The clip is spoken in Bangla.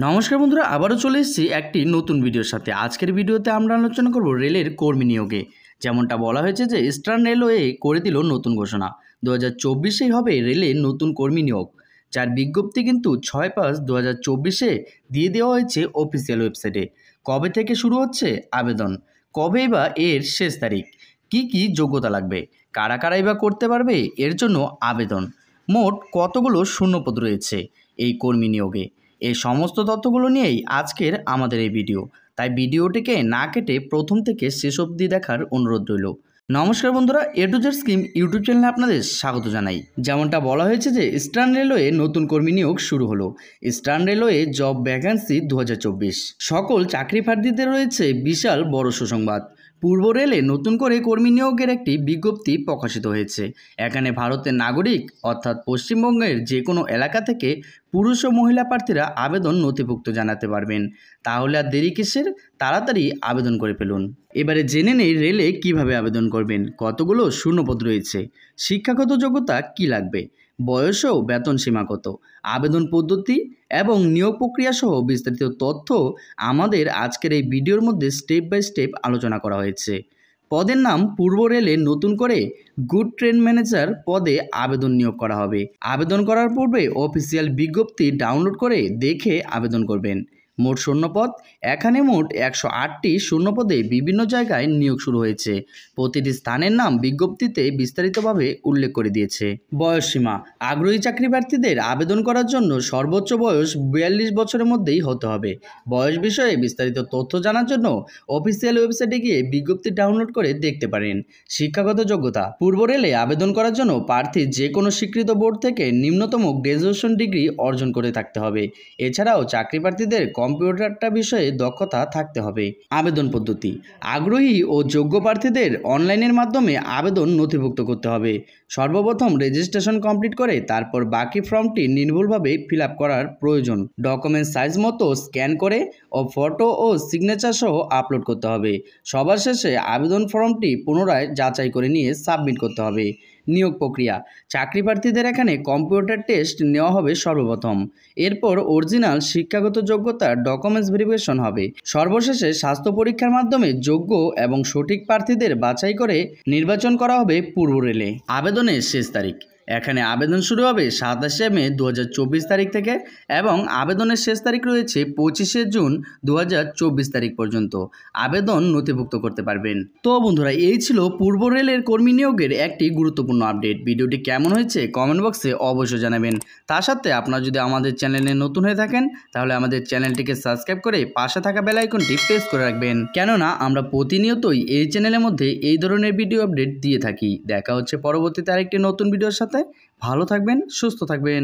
নমস্কার বন্ধুরা, আবারও চলে এসেছি একটি নতুন ভিডিওর সাথে। আজকের ভিডিওতে আমরা আলোচনা করব রেলের কর্মী নিয়োগে। যেমনটা বলা হয়েছে যে ইস্টার্ন রেলওয়ে করে দিল নতুন ঘোষণা, 2024-এই হবে রেলের নতুন কর্মী নিয়োগ, যার বিজ্ঞপ্তি কিন্তু 6/5/2024 দিয়ে দেওয়া হয়েছে অফিসিয়াল ওয়েবসাইটে। কবে থেকে শুরু হচ্ছে আবেদন, কবেই বা এর শেষ তারিখ, কি কি যোগ্যতা লাগবে, কারা কারাই বা করতে পারবে এর জন্য আবেদন, মোট কতগুলো শূন্যপদ রয়েছে এই কর্মী নিয়োগে, এই সমস্ত তথ্যগুলো নিয়েই আজকের আমাদের এই ভিডিও। তাই ভিডিওটিকে না কেটে প্রথম থেকে শেষ অবধি দেখার অনুরোধ রইল। নমস্কার বন্ধুরা, এ টু জেড স্কিম ইউটিউব চ্যানেলে আপনাদের স্বাগত জানাই। যেমনটা বলা হয়েছে যে ইস্টার্ন রেলওয়ে নতুন কর্মী নিয়োগ শুরু হলো। ইস্টার্ন রেলওয়ে জব ভ্যাকান্সি 2024, সকল চাকরি প্রার্থীদের রয়েছে বিশাল বড় সুসংবাদ। পূর্ব রেলে নতুন করে কর্মী নিয়োগের একটি বিজ্ঞপ্তি প্রকাশিত হয়েছে। এখানে ভারতের নাগরিক অর্থাৎ পশ্চিমবঙ্গের যে কোনো এলাকা থেকে পুরুষ ও মহিলা প্রার্থীরা আবেদন নথিভুক্ত জানাতে পারবেন। তাহলে আর দেরি কিসের, তাড়াতাড়ি আবেদন করে ফেলুন। এবারে জেনে নেই রেলে কিভাবে আবেদন করবেন, কতগুলো শূন্যপদ রয়েছে, শিক্ষাগত যোগ্যতা কি লাগবে, বয়স ও বেতন সীমা কত, আবেদন পদ্ধতি এবং নিয়োগ প্রক্রিয়া সহ বিস্তারিত তথ্য আমাদের আজকের এই ভিডিওর মধ্যে স্টেপ বাই স্টেপ আলোচনা করা হয়েছে। পদের নাম পূর্ব রেলে নতুন করে গুড ট্রেন ম্যানেজার পদে আবেদন নিয়োগ করা হবে। আবেদন করার পূর্বে অফিসিয়াল বিজ্ঞপ্তি ডাউনলোড করে দেখে আবেদন করবেন। মোট শূন্যপদ, এখানে মোট 108টি শূন্যপদে বিভিন্ন জায়গায় নিয়োগ শুরু হয়েছে। প্রতিটি স্থানের নাম বিজ্ঞপ্তিতে বিস্তারিতভাবে উল্লেখ করে দিয়েছে। বয়সসীমা, আগ্রহী চাকরি প্রার্থীদের আবেদন করার জন্য সর্বোচ্চ বয়স 42 বছরের মধ্যেই হতে হবে। বয়স বিষয়ে বিস্তারিত তথ্য জানার জন্য অফিসিয়াল ওয়েবসাইটে গিয়ে বিজ্ঞপ্তি ডাউনলোড করে দেখতে পারেন। শিক্ষাগত যোগ্যতা, পূর্ব রেলে আবেদন করার জন্য প্রার্থী যে কোনো স্বীকৃত বোর্ড থেকে নিম্নতম গ্র্যাজুয়েশন ডিগ্রি অর্জন করে থাকতে হবে। এছাড়াও চাকরি প্রার্থীদের কম্পিউটারটা বিষয়ে দক্ষতা থাকতে হবে। আবেদন পদ্ধতি, আগ্রহী ও যোগ্য প্রার্থীদের অনলাইনের মাধ্যমে আবেদন নথিভুক্ত করতে হবে। সর্বপ্রথম রেজিস্ট্রেশন কমপ্লিট করে তারপর বাকি ফর্মটি নির্ভুলভাবে ফিল আপ করার প্রয়োজন। ডকুমেন্ট সাইজ মতো স্ক্যান করে ও ফটো ও সিগনেচার সহ আপলোড করতে হবে। সবার শেষে আবেদন ফর্মটি পুনরায় যাচাই করে নিয়ে সাবমিট করতে হবে। নিয়োগ প্রক্রিয়া, চাকরি প্রার্থীদের এখানে কম্পিউটার টেস্ট নেওয়া হবে সর্বপ্রথম। এরপর অরিজিনাল শিক্ষাগত যোগ্যতার ডকুমেন্টস ভেরিফিকেশন হবে। সর্বশেষে স্বাস্থ্য পরীক্ষার মাধ্যমে যোগ্য এবং সঠিক প্রার্থীদের বাছাই করে নির্বাচন করা হবে পূর্ব রেলে। আবেদনের শেষ তারিখ, এখানে আবেদন শুরু হবে 27শে মে 2024 তারিখ থেকে এবং আবেদনের শেষ তারিখ রয়েছে 25শে জুন 2024 তারিখ পর্যন্ত আবেদন নথিভুক্ত করতে পারবেন। তো বন্ধুরা, এই ছিল পূর্ব রেলের কর্মী নিয়োগের একটি গুরুত্বপূর্ণ আপডেট। ভিডিওটি কেমন হয়েছে কমেন্ট বক্সে অবশ্যই জানাবেন। তার সাথে আপনারা যদি আমাদের চ্যানেলে নতুন হয়ে থাকেন তাহলে আমাদের চ্যানেলটিকে সাবস্ক্রাইব করে পাশে থাকা বেল আইকনটি প্রেস করে রাখবেন, কেননা আমরা প্রতিনিয়তই এই চ্যানেলের মধ্যে এই ধরনের ভিডিও আপডেট দিয়ে থাকি। দেখা হচ্ছে পরবর্তীতে আরেকটি নতুন ভিডিওর সাথে। ভালো থাকবেন, সুস্থ থাকবেন।